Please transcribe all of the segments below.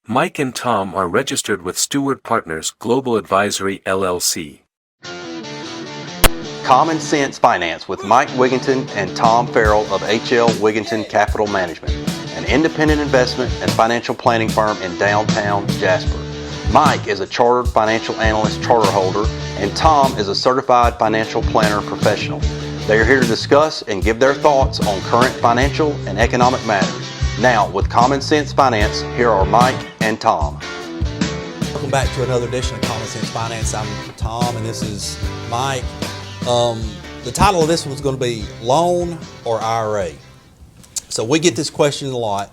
Mike and Tom are registered with Stewart Partners Global Advisory LLC. Common Sense Finance with Mike Wiginton and Tom Farrell of HL Wiginton Capital Management, an independent investment and financial planning firm in downtown Jasper. Mike is a chartered financial analyst charter holder, and Tom is a certified financial planner professional. They are here to discuss and give their thoughts on current financial and economic matters. Now, with Common Sense Finance, here are Mike and Tom. Welcome back to another edition of Common Sense Finance. I'm Tom, and this is Mike. The title of this one's going to be Loan or IRA. So we get this question a lot.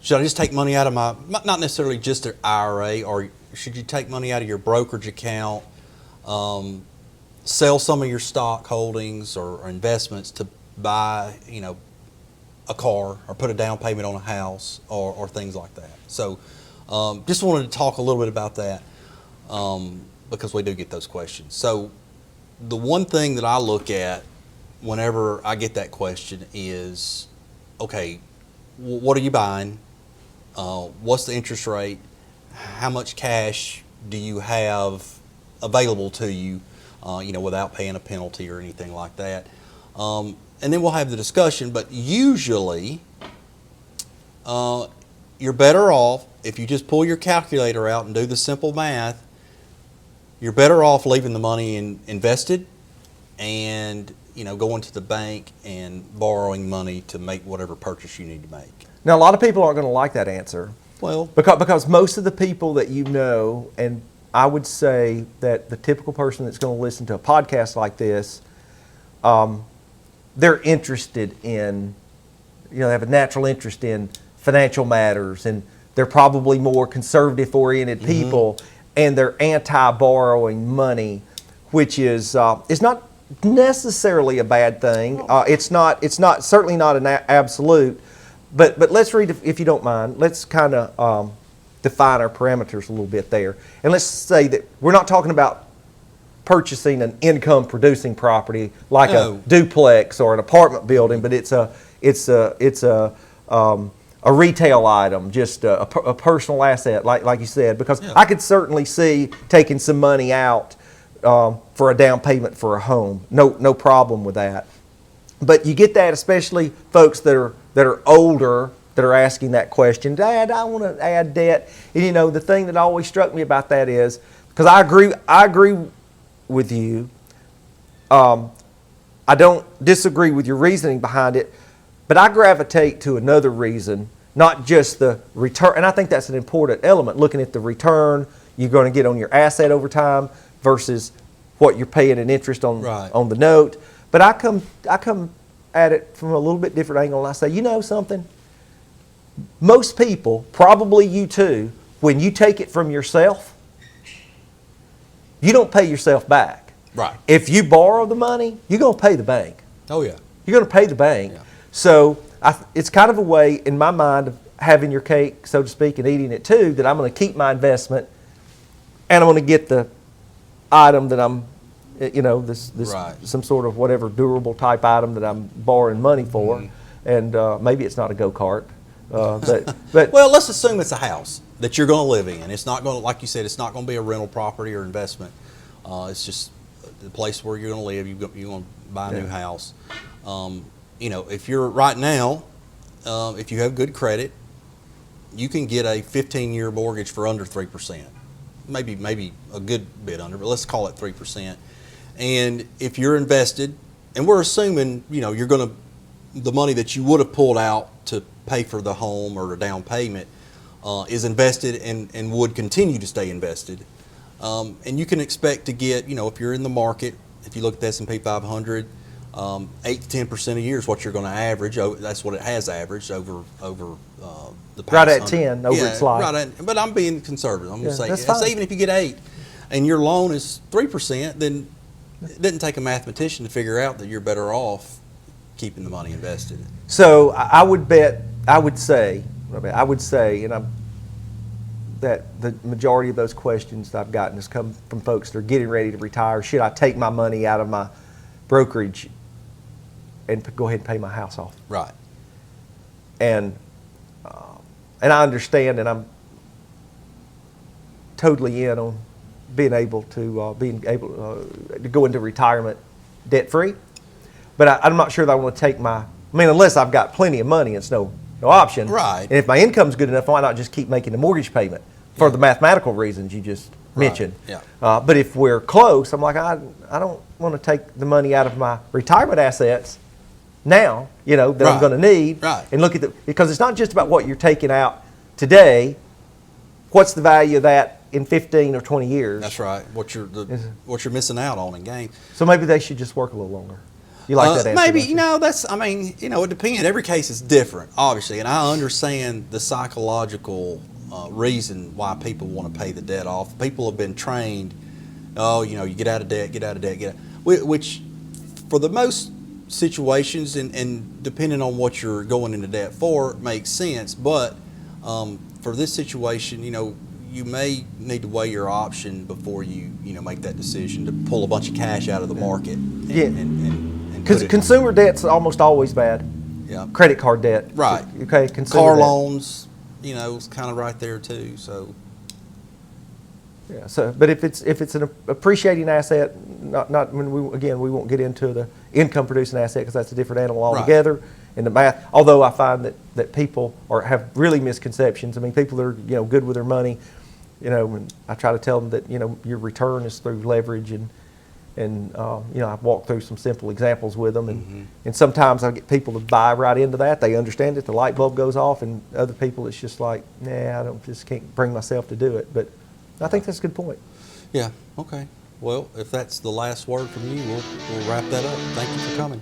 Should I just take money out of my, not necessarily just an IRA, or should you take money out of your brokerage account, sell some of your stock holdings or investments to buy, a car or put a down payment on a house or things like that. So just wanted to talk a little bit about that because we do get those questions. So the one thing that I look at whenever I get that question is, okay, what are you buying? What's the interest rate? How much cash do you have available to you, without paying a penalty or anything like that? And then we'll have the discussion, but usually you're better off if you just pull your calculator out and do the simple math. You're better off leaving the money invested and going to the bank and borrowing money to make whatever purchase you need to make. Now, a lot of people aren't going to like that answer. Well, because most of the people that and I would say that the typical person that's going to listen to a podcast like this, they're interested in, they have a natural interest in financial matters, and they're probably more conservative-oriented people, and they're anti-borrowing money, which is not necessarily a bad thing. It's certainly not an absolute. But let's read, if you don't mind, let's kind of define our parameters a little bit there. And let's say that we're not talking about purchasing an income-producing property like a duplex or an apartment building, but it's a retail item, just a personal asset, like you said. Because I could certainly see taking some money out for a down payment for a home. No problem with that. But you get that, especially folks that are older, that are asking that question. Dad, I want to add debt. And the thing that always struck me about that is, because I agree with you. I don't disagree with your reasoning behind it, but I gravitate to another reason, not just the return. And I think that's an important element, looking at the return you're going to get on your asset over time versus what you're paying in interest on the note. But I come at it from a little bit different angle, and I say, something? Most people, probably you too, when you take it from yourself, you don't pay yourself back. Right. If you borrow the money, you're going to pay the bank. Oh, yeah. You're going to pay the bank. Yeah. So it's kind of a way, in my mind, of having your cake, so to speak, and eating it too, that I'm going to keep my investment, and I'm going to get the item that I'm, this some sort of whatever durable type item that I'm borrowing money for, and maybe it's not a go-kart, but well, let's assume it's a house that you're going to live in. It's not going to, like you said, it's not going to be a rental property or investment. It's just the place where you're going to live. You're going to buy a new house. If you're right now, if you have good credit, you can get a 15-year mortgage for under 3%. Maybe a good bit under, but let's call it 3%. And if you're invested, and we're assuming, you're going to, the money that you would have pulled out to pay for the home or the down payment is invested and would continue to stay invested. And you can expect to get, if you're in the market, if you look at the S&P 500, 8 to 10% a year is what you're going to average. That's what it has averaged over the past. Right at 10 over its life. But I'm being conservative. I'm going to say, that's even if you get 8 and your loan is 3%, then it doesn't take a mathematician to figure out that you're better off keeping the money invested. So I would say, and that the majority of those questions that I've gotten has come from folks that are getting ready to retire. Should I take my money out of my brokerage and go ahead and pay my house off? Right. And I understand, and totally in on being able to to go into retirement debt free. But I'm not sure that I want to take unless I've got plenty of money, it's no option. Right. And if my income's good enough, why not just keep making the mortgage payment for the mathematical reasons you just mentioned? Yeah. But if we're close, I'm like, I don't want to take the money out of my retirement assets now, that I'm going to need. Right. And look at because it's not just about what you're taking out today. What's the value of that in 15 or 20 years? That's right. What you're missing out on in gain. So maybe they should just work a little longer. You like that answer? Maybe, don't you? it depends. Every case is different, obviously, and I understand the psychological reason why people want to pay the debt off. People have been trained, you get out of debt, which for the most situations and depending on what you're going into debt for, makes sense, but for this situation, you may need to weigh your option before you make that decision to pull a bunch of cash out of the market. Because consumer debt's almost always bad. Yeah. Credit card debt. Right. Okay. Consumer Car debt. loans, it's kind of right there too. So. Yeah. So, but if it's an appreciating asset, not when we won't get into the income producing asset because that's a different animal altogether. Right. In the math, although I find that people have really misconceptions. I mean, people that are good with their money, and I try to tell them that your return is through leverage and I've walked through some simple examples with them, and sometimes I get people to buy right into that. They understand it, the light bulb goes off, and other people it's just like, I just can't bring myself to do it. But I think that's a good point. Yeah. Okay. Well, if that's the last word from you, we'll wrap that up. Thank you for coming.